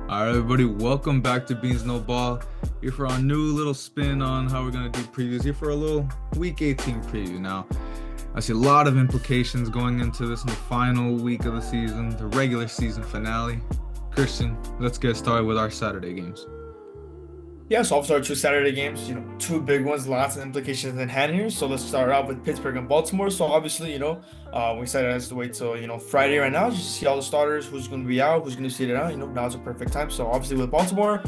All right, everybody, welcome back to Beans No Ball. Here for our new little spin on how we're going to do previews. Here for a little Week 18 preview. Now, I see a lot of implications going into this in the final week of the season, the regular season finale. Christian, let's get started with our Saturday games. Yeah, so also our two Saturday games, two big ones, lots of implications in hand here. So let's start out with Pittsburgh and Baltimore. So obviously, we decided has to wait till, Friday right now just to see all the starters, who's going to be out, who's going to sit it out. Now's a perfect time. So obviously with Baltimore,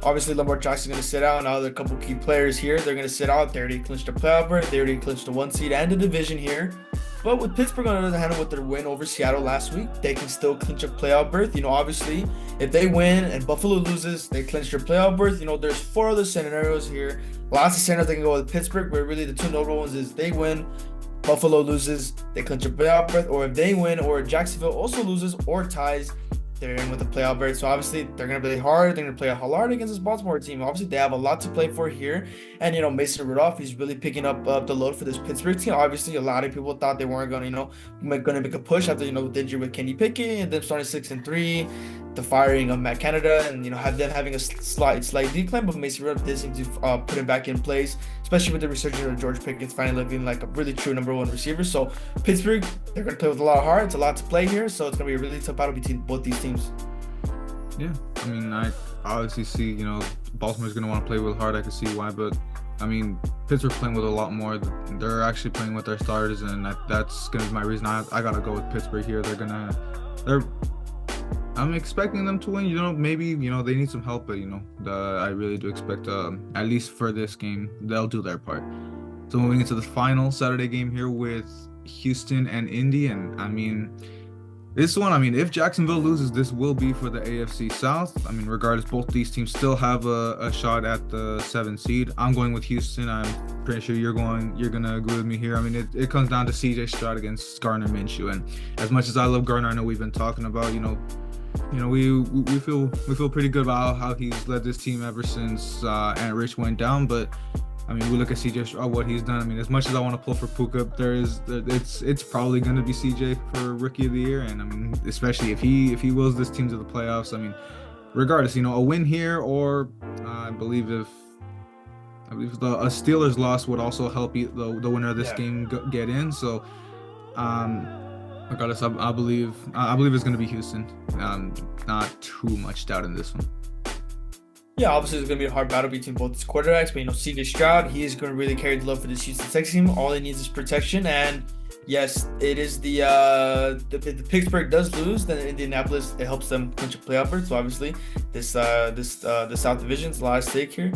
obviously Lamar Jackson's going to sit out. Now there are a couple key players here. They're going to sit out. They already clinched a playoff berth. They already clinched the 1 seed and the division here. But with Pittsburgh, on the other hand, with their win over Seattle last week, they can still clinch a playoff berth. Obviously, if they win and Buffalo loses, they clinch their playoff berth. There's four other scenarios here. Lots of scenarios they can go with Pittsburgh, but really the two notable ones is they win, Buffalo loses, they clinch a playoff berth, or if they win or Jacksonville also loses or ties, they're in with the playoff berth. So obviously they're going to play hard. They're going to play hard against this Baltimore team. Obviously they have a lot to play for here. And, Mason Rudolph, he's really picking up the load for this Pittsburgh team. Obviously a lot of people thought they weren't going to, going to make a push after, the injury with Kenny Pickett and them starting 6-3, the firing of Matt Canada and, have them having a slight decline. But Mason Rudolph did seem to put him back in place, especially with the resurgence of George Pickens finally looking like a really true number one receiver. So Pittsburgh, they're going to play with a lot of heart. It's a lot to play here. So it's going to be a really tough battle between both these teams. Yeah, I obviously see, Baltimore's going to want to play with heart. I can see why, but Pittsburgh playing with a lot more. They're actually playing with their starters, and that's going to be my reason. I got to go with Pittsburgh here. I'm expecting them to win. Maybe, they need some help, but, I really do expect, at least for this game, they'll do their part. So moving into the final Saturday game here with Houston and Indy, and this one, if Jacksonville loses, this will be for the AFC South. Regardless, both these teams still have a shot at the 7th seed. I'm going with Houston. I'm pretty sure you're gonna agree with me here. It comes down to CJ Stroud against Gardner Minshew, and as much as I love Gardner, I know we've been talking about, we feel pretty good about how he's led this team ever since Ant Rich went down, but we look at CJ Stroud, what he's done. As much as I want to pull for Puka, it's probably going to be CJ for Rookie of the Year, and especially if he wills this team to the playoffs. Regardless, a win here, or I believe a Steelers loss would also help the winner of this game get in. So, regardless, I believe it's going to be Houston. Not too much doubt in this one. Yeah, obviously it's going to be a hard battle between both these quarterbacks, but CJ Stroud, he is going to really carry the load for this Houston Texans team. All he needs is protection, and yes, it is the Pittsburgh does lose, then Indianapolis, it helps them clinch a playoff berth. So obviously the South Division is a lot at stake here.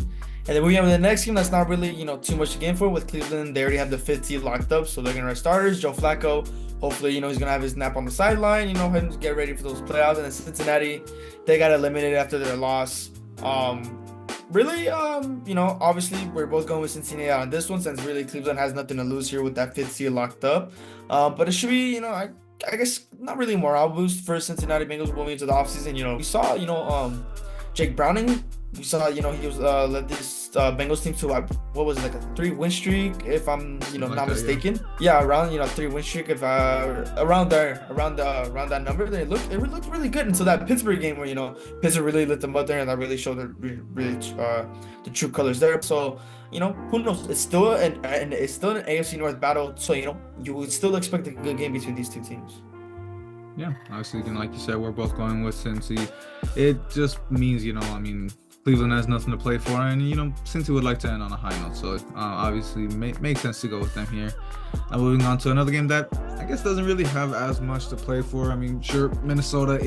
And then we have the next game that's not really, too much to gain for with Cleveland. They already have the 5th seed locked up, so they're going to rest starters. Joe Flacco, hopefully, he's going to have his nap on the sideline, him to get ready for those playoffs. And then Cincinnati, they got eliminated after their loss. Obviously we're both going with Cincinnati on this one, since really Cleveland has nothing to lose here with that 5th seed locked up. But it should be, I guess not really morale boost for Cincinnati Bengals moving into the offseason. We saw, Jake Browning. We saw, he was led this Bengals team to what was it, like a 3-win streak, if I'm not mistaken. Yeah, around 3-win streak, if around that number. It looked really good until that Pittsburgh game where Pittsburgh really lit them up there, and that really showed the true colors there. So who knows? It's still an AFC North battle. So you would still expect a good game between these two teams. Yeah, obviously, like you said, we're both going with Cincy. It just means Cleveland has nothing to play for, and Cincy would like to end on a high note, so obviously makes sense to go with them here. Now moving on to another game that I guess doesn't really have as much to play for. Sure, Minnesota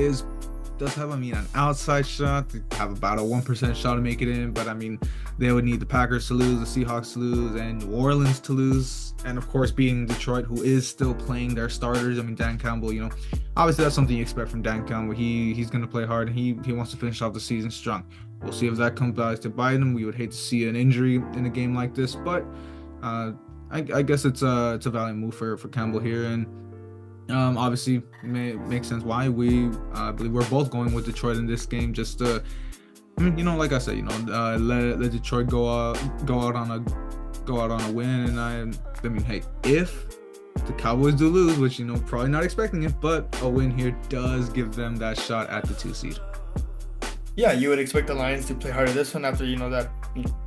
does have an outside shot. They have about a 1% shot to make it in, but they would need the Packers to lose, the Seahawks to lose, and New Orleans to lose, and of course beating Detroit, who is still playing their starters. Dan Campbell, obviously that's something you expect from Dan Campbell. He's going to play hard, and he wants to finish off the season strong. We'll see if that comes back to bite him. We would hate to see an injury in a game like this, but I guess it's a valiant move for Campbell here, and obviously makes sense why I believe we're both going with Detroit in this game. Just to, like I said, let Detroit go out on a win, and hey, if the Cowboys do lose, which probably not expecting it, but a win here does give them that shot at the 2 seed. Yeah, you would expect the Lions to play harder this one after, that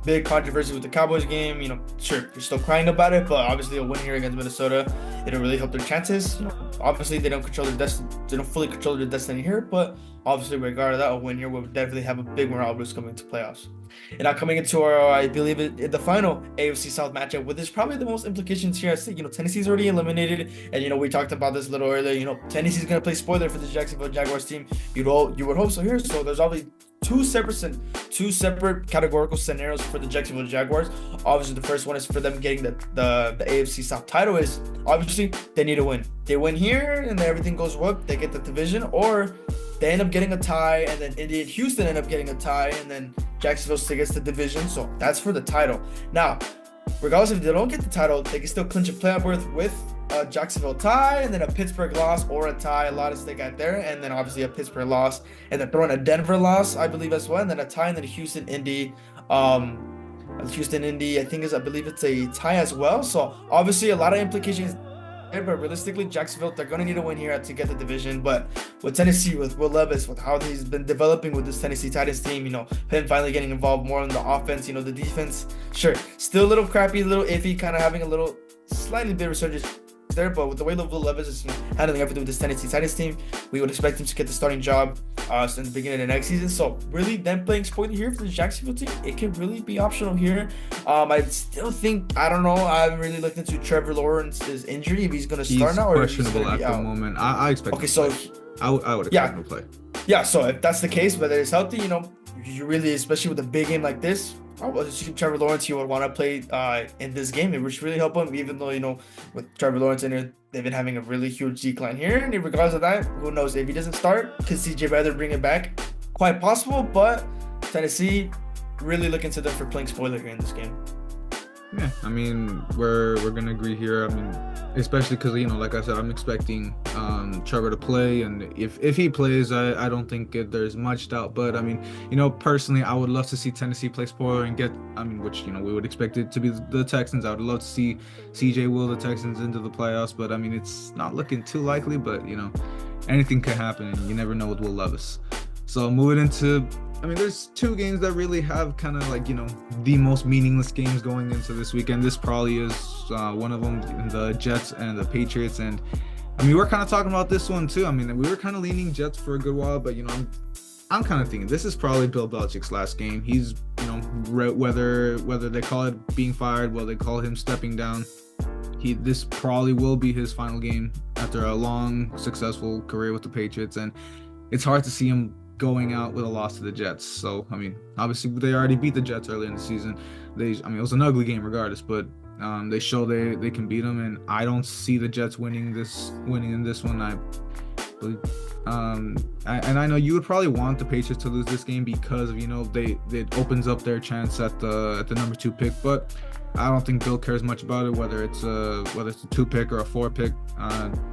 big controversy with the Cowboys game. Sure, you're still crying about it, but obviously a win here against Minnesota, it'll really help their chances. Obviously they don't control their destiny, they don't fully control their destiny here, but obviously regardless of that, a win here will definitely have a big morale boost coming to playoffs. And now coming into our, I believe the final AFC South matchup, with this probably the most implications here. I see, Tennessee's already eliminated, and we talked about this a little earlier. Tennessee's gonna play spoiler for the Jacksonville Jaguars team. You would hope so here. So there's obviously two separate categorical scenarios for the Jacksonville Jaguars. Obviously, the first one is for them getting the AFC South title. Is obviously they need to win. They win here, and then everything goes well. They get the division, or they end up getting a tie, and then Indy and Houston end up getting a tie, and then Jacksonville still gets the division. So that's for the title. Now, regardless if they don't get the title, they can still clinch a playoff berth with a Jacksonville tie, and then a Pittsburgh loss or a tie. A lot of stake out there, and then obviously a Pittsburgh loss, and then throwing a Denver loss, I believe, as well, and then a tie, and then Houston Indy. Houston Indy, I believe it's a tie as well. So obviously a lot of implications. But realistically, Jacksonville, they're going to need a win here to get the division. But with Tennessee, with Will Levis, with how he's been developing with this Tennessee Titans team, him finally getting involved more in the offense, the defense, sure, still a little crappy, a little iffy, kind of having a little slightly bit of resurgence there. But with the way Will Levis is handling everything with this Tennessee Titans team, we would expect him to get the starting job since the beginning of the next season. So really, them playing spoiler here for the Jacksonville team, it can really be optional here. I still think, I don't know, I haven't really looked into Trevor Lawrence's injury, if he's going to start now or if he's questionable going to be at the out. moment. I expect. Okay, so I would expect him to play. Yeah, so if that's the case, whether it's healthy, you really, especially with a big game like this, I would assume Trevor Lawrence, he would want to play in this game. It would really help him, even though, with Trevor Lawrence in here, they've been having a really huge decline here. And regardless of that, who knows? If he doesn't start, could CJ rather bring it back? Quite possible, but Tennessee really looking to them for playing spoiler here in this game. Yeah, I mean, we're gonna agree here. I mean, especially because like I said, I'm expecting Trevor to play, and if he plays, I don't think there's much doubt. But I mean, personally, I would love to see Tennessee play spoiler and get, which we would expect it to be the Texans. I would love to see CJ will the Texans into the playoffs, but I mean, it's not looking too likely. But anything could happen, and you never know with Will Levis. So moving into, there's two games that really have kind of the most meaningless games going into this weekend. This probably is one of them, the Jets and the Patriots. And we're kind of talking about this one too. We were kind of leaning Jets for a good while, but I'm kind of thinking this is probably Bill Belichick's last game. He's whether they call it being fired, whether they call him stepping down, this probably will be his final game after a long successful career with the Patriots, and it's hard to see him going out with a loss to the Jets. So obviously they already beat the Jets early in the season. It was an ugly game regardless, but they show they can beat them, and I don't see the Jets winning in this one. I believe, and I know you would probably want the Patriots to lose this game because it opens up their chance at the number 2 pick, but I don't think Bill cares much about it, whether it's a 2 pick or a 4 pick.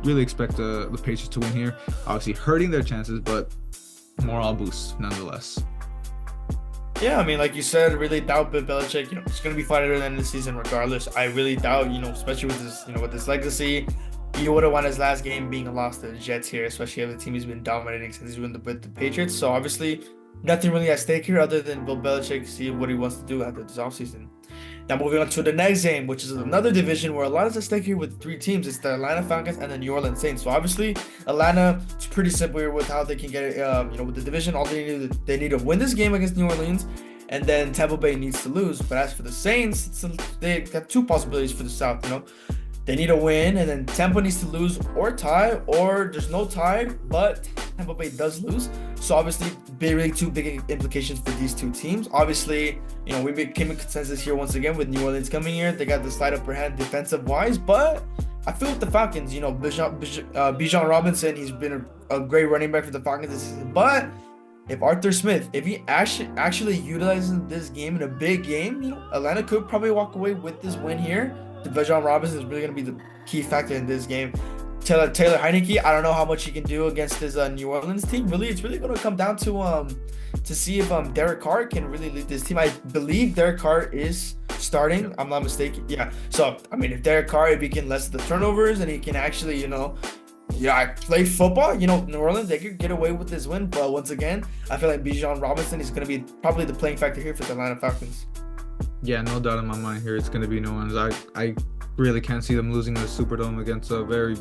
Really expect the Patriots to win here, obviously hurting their chances, but morale boost nonetheless. Yeah, like you said, really doubt Bill Belichick. It's going to be fighting at the end of the season regardless. I really doubt, especially with this, with this legacy, you would have won his last game being a loss to the Jets here, especially if the team has been dominating since he's been with the Patriots. So obviously, nothing really at stake here other than Bill Belichick see what he wants to do after this offseason. Now moving on to the next game, which is another division where a lot is at stake here with 3 teams. It's the Atlanta Falcons and the New Orleans Saints. So obviously, Atlanta, it's pretty simple here with how they can get it. With the division, all they need to win this game against New Orleans, and then Tampa Bay needs to lose. But as for the Saints, they got 2 possibilities for the South. They need a win, and then Tampa needs to lose or tie, or there's no tie, but Tampa Bay does lose. So obviously, really 2 big implications for these 2 teams. Obviously, we came in consensus here once again with New Orleans coming here. They got the slight upper hand defensive-wise, but I feel with the Falcons, Bijan Robinson, he's been a great running back for the Falcons this season. But if Arthur Smith, if he actually utilizes this game in a big game, Atlanta could probably walk away with this win here. Bijan Robinson is really going to be the key factor in this game. Taylor Heinicke, I don't know how much he can do against this New Orleans team. Really, it's really going to come down to see if Derek Carr can really lead this team. I believe Derek Carr is starting. I'm not mistaken. Yeah. So if Derek Carr, if he can lessen the turnovers and he can actually yeah, I play football. New Orleans, they could get away with this win, but once again, I feel like Bijan Robinson is going to be probably the playing factor here for the Atlanta Falcons. Yeah, no doubt in my mind here. It's going to be New Orleans. I really can't see them losing the Superdome against a very,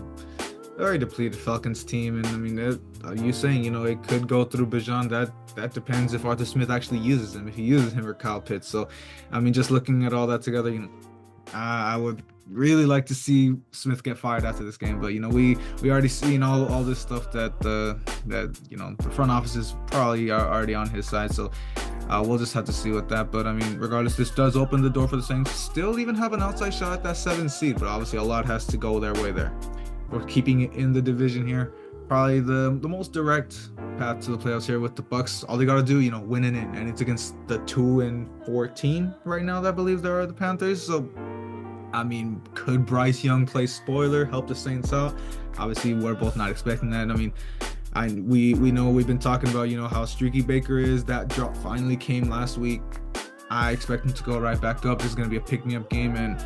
very depleted Falcons team. And I mean, you saying, it could go through Bijan. That depends if Arthur Smith actually uses him, if he uses him or Kyle Pitts. So, I mean, just looking at all that together, I would really like to see Smith get fired after this game, but we already seen all this stuff that the front office is probably already on his side, so we'll just have to see with that. But I mean, regardless, this does open the door for the Saints still even have an outside shot at that 7th seed, but obviously a lot has to go their way there. We're keeping it in the division here, probably the most direct path to the playoffs here with the Bucks. All they got to do, win and in, and it's against the 2-14 right now that I believe there are the Panthers. So I mean, could Bryce Young play spoiler, help the Saints out? Obviously, we're both not expecting that. I mean, we know we've been talking about, how streaky Baker is. That drop finally came last week. I expect him to go right back up. This is going to be a pick-me-up game. And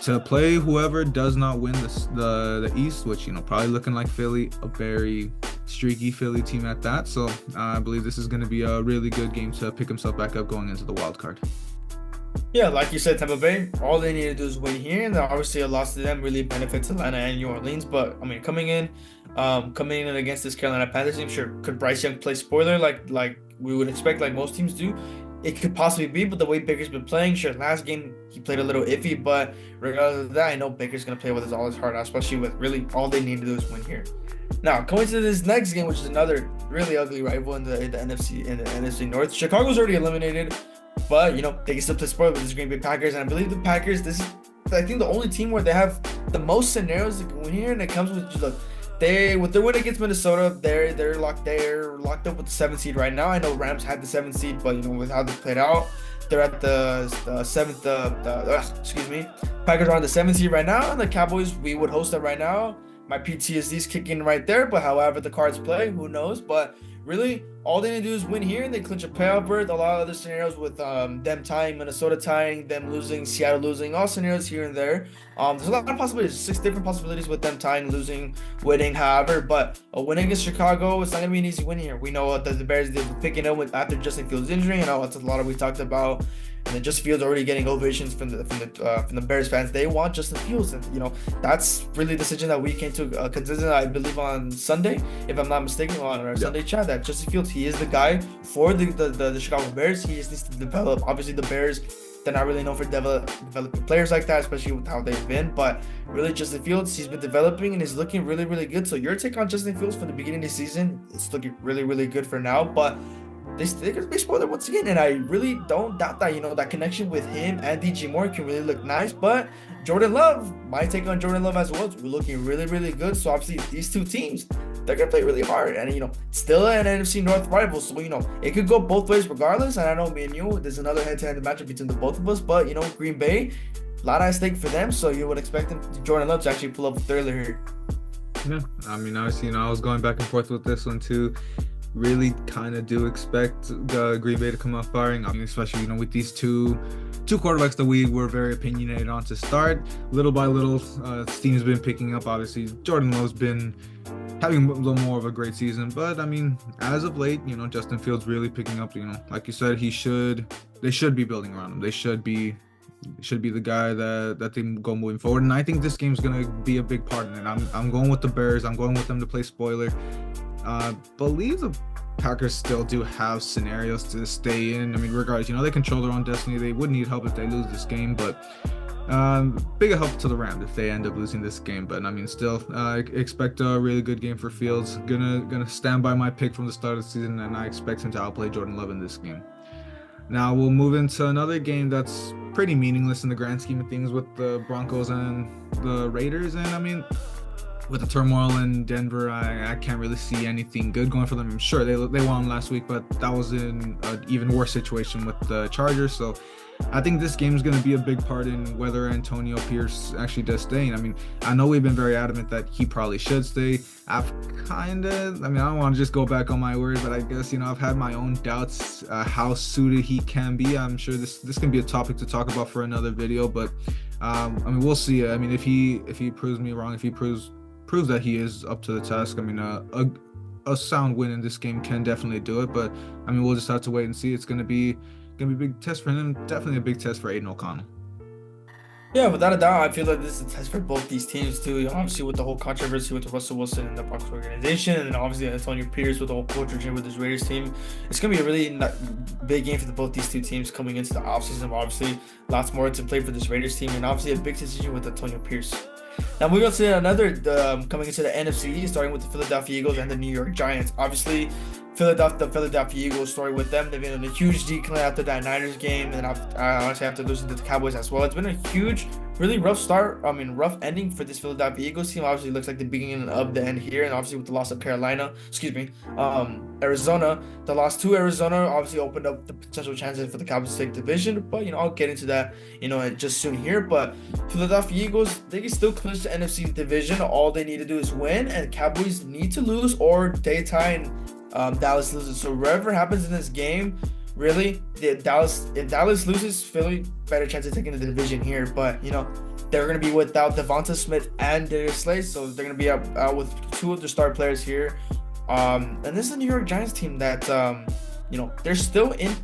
to play whoever does not win the East, which, probably looking like Philly, a very streaky Philly team at that. So I believe this is going to be a really good game to pick himself back up going into the wild card. Yeah, like you said, Tampa Bay, all they need to do is win here, and obviously a loss to them really benefits Atlanta and New Orleans. But I mean, coming in against this Carolina Panthers team, sure, could Bryce Young play spoiler like we would expect, like most teams do? It could possibly be, but the way Baker's been playing, sure, last game he played a little iffy, but regardless of that, I know Baker's gonna play with all his heart, especially with really all they need to do is win here. Now, going to this next game, which is another really ugly rival in the NFC North. Chicago's already eliminated. But, they can still play spoiler with this Green Bay Packers. And I believe the Packers, this is, I think, the only team where they have the most scenarios to win here. And it comes with, with their win against Minnesota, they're locked up with the 7th seed right now. I know Rams had the 7th seed, but, with how they played out, they're at the 7th, Packers are on the 7th seed right now. And the Cowboys, we would host them right now. My PTSD's kicking right there, but however the cards play, who knows? But really, all they need to do is win here, and they clinch a playoff berth. A lot of other scenarios with them tying, Minnesota tying, them losing, Seattle losing, all scenarios here and there. There's a lot of possibilities, 6 different possibilities with them tying, losing, winning, however. But a win against Chicago, it's not gonna be an easy win here. We know that the Bears did picking up with after Justin Fields' injury. That's a lot of we talked about. And then Justin Fields already getting ovations from the Bears fans. They want Justin Fields, and that's really the decision that we came to consensus. I believe on Sunday, if I'm not mistaken, on our Sunday chat, that Justin Fields, he is the guy for the Chicago Bears. He just needs to develop. Obviously, the Bears, they're not really known for developing players like that, especially with how they've been. But really, Justin Fields, he's been developing and is looking really, really good. So your take on Justin Fields from the beginning of the season, it's looking really, really good for now. But they're going to be spoiler once again, and I really don't doubt that, that connection with him and DJ Moore can really look nice. But Jordan Love, my take on Jordan Love as well, we're looking really, really good. So obviously these two teams, they're going to play really hard, and still an NFC North rival, so it could go both ways regardless. And I know me and you, there's another head-to-head matchup between the both of us, but Green Bay, a lot at stake for them, so you would expect Jordan Love to actually pull up a thriller here. Yeah, I mean, obviously, I was going back and forth with this one too. Really kind of do expect Green Bay to come out firing. I mean, especially, with these two quarterbacks that we were very opinionated on to start. Little by little, steam's been picking up. Obviously, Jordan Love's been having a little more of a great season. But, I mean, as of late, Justin Fields really picking up. Like you said, they should be building around him. They should be the guy that they go moving forward. And I think this game's going to be a big part in it. I'm going with the Bears. I'm going with them to play spoiler. Believe the Packers still do have scenarios to stay in. I mean, regardless, they control their own destiny. They would need help if they lose this game, but bigger help to the Rams if they end up losing this game. But I mean, still, expect a really good game for Fields. Gonna stand by my pick from the start of the season, and I expect him to outplay Jordan Love in this game. Now we'll move into another game that's pretty meaningless in the grand scheme of things with the Broncos and the Raiders, and I mean, with the turmoil in Denver, I can't really see anything good going for them. I'm sure they won last week, but that was in an even worse situation with the Chargers. So I think this game is going to be a big part in whether Antonio Pierce actually does stay. And I mean, I know we've been very adamant that he probably should stay. I don't want to just go back on my word, but I guess, I've had my own doubts how suited he can be. I'm sure this can be a topic to talk about for another video, but I mean, we'll see. I mean, if he proves me wrong, if he proves proves that he is up to the task. I mean, a sound win in this game can definitely do it, but I mean, we'll just have to wait and see. It's gonna be a big test for him. Definitely a big test for Aiden O'Connell. Yeah, without a doubt, I feel like this is a test for both these teams too. Obviously, with the whole controversy with Russell Wilson and the Broncos organization, and then obviously Antonio Pierce with the whole culture change with his Raiders team, it's gonna be a really big game for both these two teams coming into the offseason. Obviously, lots more to play for this Raiders team, and obviously a big decision with Antonio Pierce. Now moving on to another coming into the NFC, starting with the Philadelphia Eagles and the New York Giants. Obviously, the Philadelphia Eagles story with them. They've been in a huge decline after that Niners game, and honestly after losing to the Cowboys as well. It's been a huge, really rough start. I mean, rough ending for this Philadelphia Eagles team. Obviously, looks like the beginning of the end here, and obviously with the loss of Arizona, the loss to Arizona obviously opened up the potential chances for the Cowboys to take division. But I'll get into that just soon here. But Philadelphia Eagles, they can still clinch the NFC division. All they need to do is win, and Cowboys need to lose or they tie and Dallas loses. So whatever happens in this game, really, if Dallas loses, Philly better chance of taking the division here. But they're going to be without Devonta Smith and Darius Slay, so they're going to be out with two of the star players here. And this is the New York Giants team that they're still in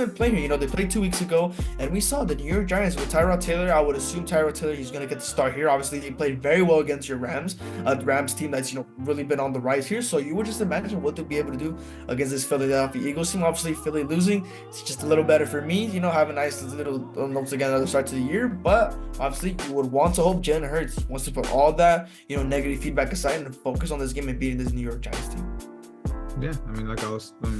play here. They played 2 weeks ago, and we saw the New York Giants with Tyrod Taylor. I would assume Tyrod Taylor, he's going to get the start here. Obviously, he played very well against your Rams, the Rams team that's really been on the rise here. So you would just imagine what they'll be able to do against this Philadelphia Eagles team. Obviously, Philly losing, it's just a little better for me. Have a nice little once again another start to the year. But obviously, you would want to hope Jalen Hurts wants to put all that negative feedback aside and focus on this game and beating this New York Giants team. Yeah, I mean,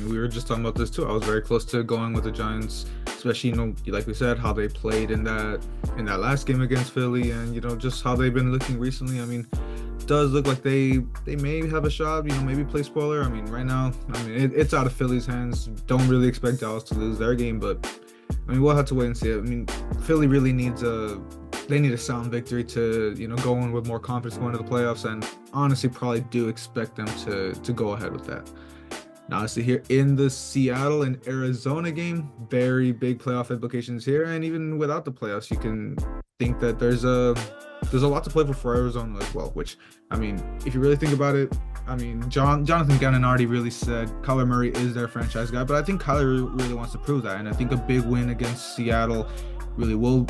we were just talking about this too. I was very close to going with the Giants, especially, like we said, how they played in that last game against Philly, and just how they've been looking recently. I mean, it does look like they may have a shot, maybe play spoiler. I mean, right now, it's out of Philly's hands. Don't really expect Dallas to lose their game, but we'll have to wait and see. I mean, Philly really needs a sound victory to go in with more confidence going to the playoffs, and honestly probably do expect them to go ahead with that. Now, honestly, here in the Seattle and Arizona game, very big playoff implications here, and even without the playoffs, you can think that there's a lot to play for Arizona as well. Which, if you really think about it, Jonathan Gannon already really said Kyler Murray is their franchise guy, but I think Kyler really wants to prove that, and I think a big win against Seattle really will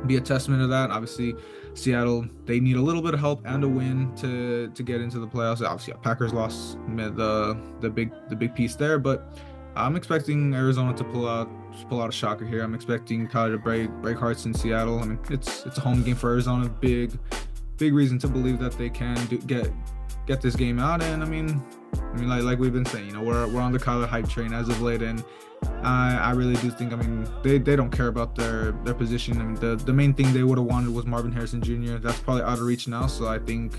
be a testament to that. Obviously, Seattle, they need a little bit of help and a win to get into the playoffs. Obviously, Packers lost the big piece there, but I'm expecting Arizona to pull out a shocker here. I'm expecting Kyler to break hearts in Seattle. It's a home game for Arizona. Big reason to believe that they can get this game out. And like we've been saying, we're on the Kyler hype train as of late, and I really do think they don't care about their position. The main thing they would have wanted was Marvin Harrison Jr. That's probably out of reach now, so I think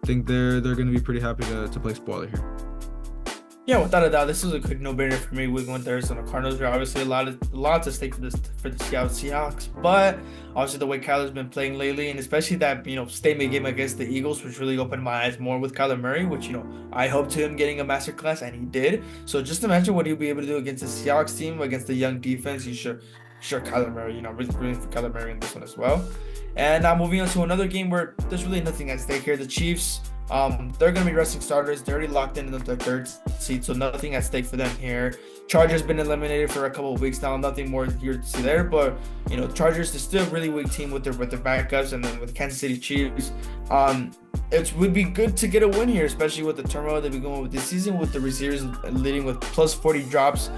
they're going to be pretty happy to play spoiler here. Yeah, without a doubt, this is a quick no-brainer for me. We're going to Arizona Cardinals. There are obviously a lot to stake for the Seattle Seahawks, but obviously the way Kyler's been playing lately, and especially that statement game against the Eagles, which really opened my eyes more with Kyler Murray, which I hoped to him getting a masterclass, and he did. So just imagine what he'll be able to do against the Seahawks team, against the young defense. You sure Kyler Murray, really rooting for Kyler Murray in this one as well. And now moving on to another game where there's really nothing at stake here. The Chiefs. They're going to be resting starters. They're already locked in the third seat, so nothing at stake for them here. Chargers been eliminated for a couple of weeks now. Nothing more here to see there, but Chargers is still a really weak team with their backups, and then with Kansas City Chiefs. It would be good to get a win here, especially with the turmoil they've been going with this season, with the receivers leading with plus 40 drops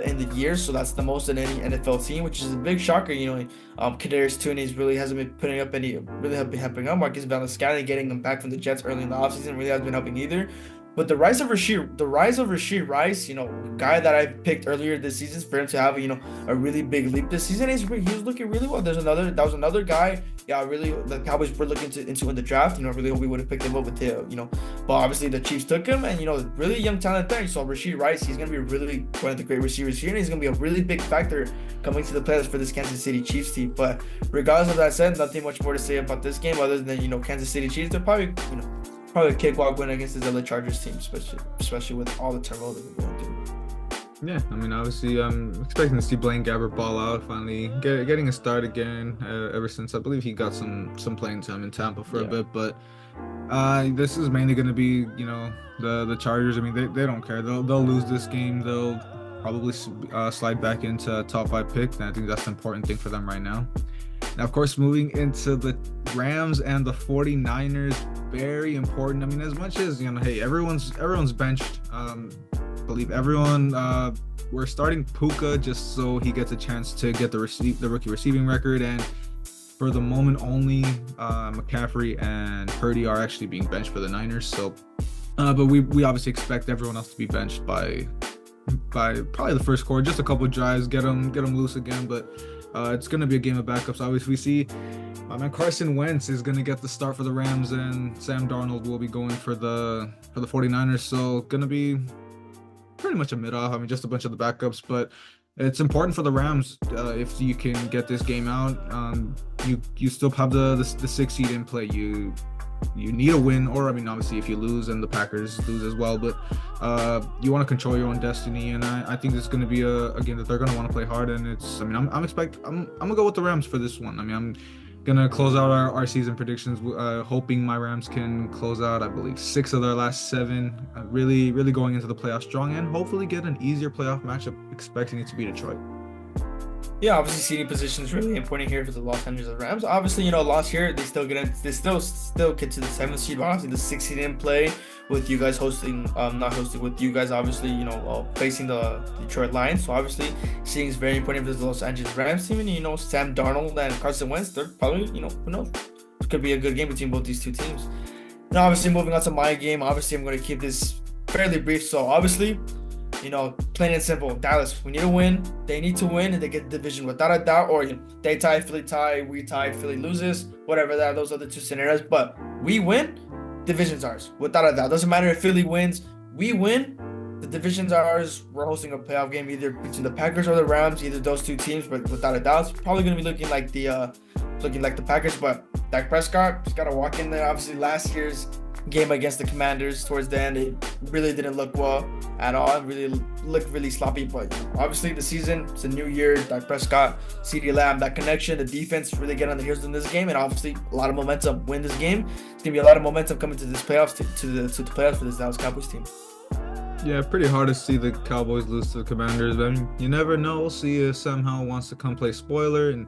in the year, so that's the most in any NFL team, which is a big shocker. Kadarius Toney really hasn't been helping out. Marquez Valdes-Scantling getting him back from the Jets early in the offseason really hasn't been helping either. But the rise of Rashee Rice, guy that I picked earlier this season for him to have a really big leap this season, he was looking really well. That was another guy. Yeah, really, the Cowboys were looking into in the draft. Really hope we would have picked him up with but obviously the Chiefs took him, and really young talent there. So Rashee Rice, he's gonna be really one of the great receivers here, and he's gonna be a really big factor coming to the playoffs for this Kansas City Chiefs team. But regardless of that said, nothing much more to say about this game other than Kansas City Chiefs. They're probably a cakewalk win against this LA Chargers team, especially with all the turmoil that we're going through. Yeah, I mean, obviously, I'm expecting to see Blaine Gabbert ball out, finally getting a start again. Ever since I believe he got some playing time in Tampa for a Yeah. bit, but this is mainly going to be, the Chargers. I mean, they don't care. They'll lose this game. They'll probably slide back into a top five pick, and I think that's the important thing for them right now. Now, of course, moving into the Rams and the 49ers, very important. I mean, as much as, hey, everyone's benched. Believe everyone. We're starting Puka just so he gets a chance to get the rookie receiving record, and for the moment only, McCaffrey and Purdy are actually being benched for the Niners. So, but we obviously expect everyone else to be benched by probably the first quarter, just a couple of drives, get them loose again. But it's going to be a game of backups. Obviously, we see my man Carson Wentz is going to get the start for the Rams, and Sam Darnold will be going for the 49ers. So going to be pretty much a mid-off. I mean, just a bunch of the backups, but it's important for the Rams if you can get this game out. You still have the sixth seed in play. You need a win, or I mean, obviously, if you lose and the Packers lose as well, but you want to control your own destiny, and I think this is going to be a game that they're going to want to play hard. And it's, I mean, I'm gonna go with the Rams for this one. I mean, I'm gonna close out our season predictions, hoping my Rams can close out, I believe, 6 of their last 7, really going into the playoffs strong, and hopefully get an easier playoff matchup, expecting it to be Detroit. Yeah, obviously seeding position is really important here for the Los Angeles Rams. Obviously, last year they still get to the 7th seed. Obviously, the 6th seed in play with you guys hosting, not hosting with you guys. Obviously, facing the Detroit Lions. So obviously, seeding is very important for the Los Angeles Rams team. And Sam Darnold and Carson Wentz, they're probably, who knows, it could be a good game between both these two teams. And obviously, moving on to my game. Obviously, I'm going to keep this fairly brief. So obviously, plain and simple, Dallas, we need to win. They need to win, and they get the division without a doubt. Or they tie, Philly tie, we tie, Philly loses, whatever that. Those are the two scenarios. But we win, division's ours without a doubt. Doesn't matter if Philly wins, we win, the division's ours. We're hosting a playoff game either between the Packers or the Rams, either those two teams. But without a doubt, it's probably going to be looking like the Packers. But Dak Prescott just got to walk in there. Obviously, last year's game against the Commanders towards the end, it really didn't look well at all. It really looked really sloppy. But obviously the season, it's a new year. Dak Prescott, CeeDee Lamb, that connection, the defense really get on the heels in this game, and obviously a lot of momentum win this game. It's gonna be a lot of momentum coming to this playoffs to the playoffs for this Dallas Cowboys team. Yeah, pretty hard to see the Cowboys lose to the Commanders. But I mean, you never know. We'll see if somehow wants to come play spoiler, and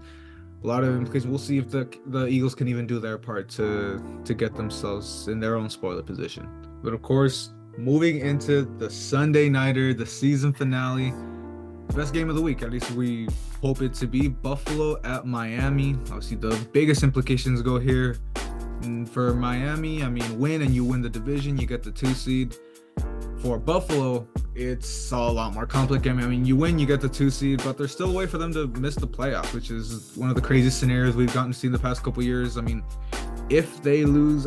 a lot of implications. We'll see if the Eagles can even do their part to get themselves in their own spoiler position. But of course, moving into the Sunday nighter, the season finale, the best game of the week, at least we hope it to be, Buffalo at Miami. Obviously, the biggest implications go here. And for Miami, I mean, win and you win the division, you get the 2 seed. For Buffalo, it's a lot more complicated. I mean, you win, you get the 2 seed, but there's still a way for them to miss the playoffs, which is one of the craziest scenarios we've gotten to see in the past couple years. I mean, if they lose,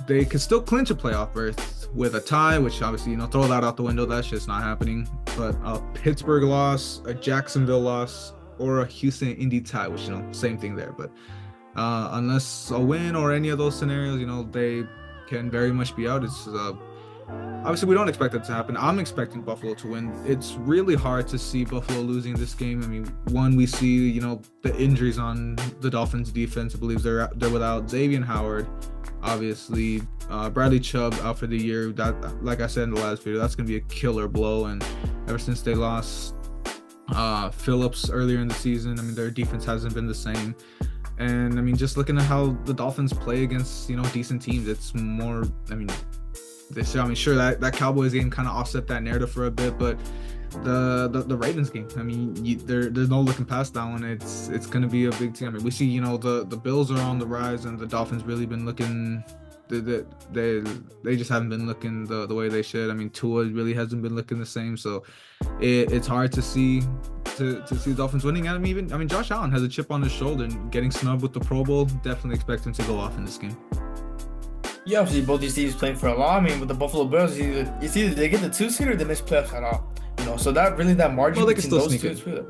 they could still clinch a playoff berth with a tie, which obviously, throw that out the window. That's just not happening. But a Pittsburgh loss, a Jacksonville loss, or a Houston Indy tie, which, same thing there. But unless a win or any of those scenarios, they can very much be out. It's obviously, we don't expect that to happen. I'm expecting Buffalo to win. It's really hard to see Buffalo losing this game. I mean, one, we see, the injuries on the Dolphins defense. I believe they're without Xavier Howard, obviously. Bradley Chubb out for the year. That, like I said in the last video, that's going to be a killer blow. And ever since they lost Phillips earlier in the season, I mean, their defense hasn't been the same. And, I mean, just looking at how the Dolphins play against, decent teams, it's more, sure that Cowboys game kind of offset that narrative for a bit, but the Ravens game, I mean, there's no looking past that one. It's going to be a big team. I mean, we see, the Bills are on the rise, and the Dolphins really been looking. They just haven't been looking the way they should. I mean, Tua really hasn't been looking the same, so it's hard to see the Dolphins winning. And I mean, Josh Allen has a chip on his shoulder, and getting snubbed with the Pro Bowl, definitely expect him to go off in this game. Yeah, obviously both these teams playing for a lot. I mean, with the Buffalo Bills, it's either they get the 2 seed or they miss playoffs at all. So that margin between those two is really.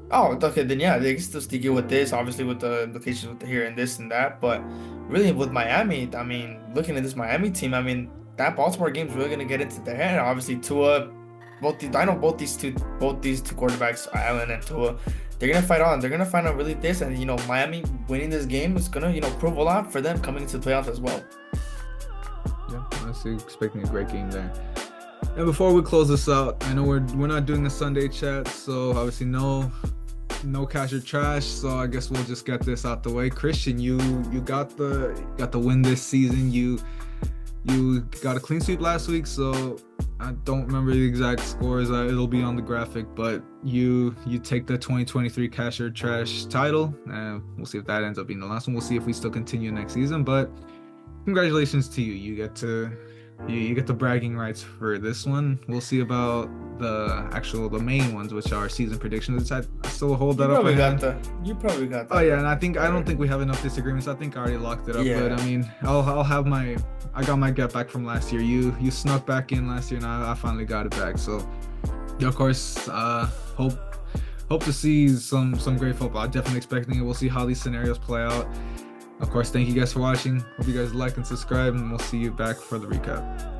Oh, okay, then yeah, they can still sneak in with this, obviously with the implications with the here and this and that. But really with Miami, I mean, looking at this Miami team, I mean, that Baltimore game is really gonna get into their head. Obviously, Tua I know both these two quarterbacks, Allen and Tua, they're gonna fight on. They're gonna find out really this, and Miami winning this game is gonna prove a lot for them coming into the playoffs as well. Yeah, honestly expecting a great game there. And before we close this out, I know we're not doing the Sunday chat, so obviously no cash or trash. So I guess we'll just get this out the way. Christian, you got the win this season. You got a clean sweep last week, so I don't remember the exact scores. It'll be on the graphic, but you take the 2023 cash or trash title, and we'll see if that ends up being the last one. We'll see if we still continue next season, but congratulations to you. You get the bragging rights for this one. We'll see about the main ones, which are season predictions. I still hold that up. You probably got that. Oh yeah, and I don't think we have enough disagreements. I think I already locked it up. Yeah. But I mean, I got my get back from last year. You snuck back in last year, and I finally got it back. So, yeah, of course, hope to see some great football. I'm definitely expecting it. We'll see how these scenarios play out. Of course, thank you guys for watching. Hope you guys like and subscribe, and we'll see you back for the recap.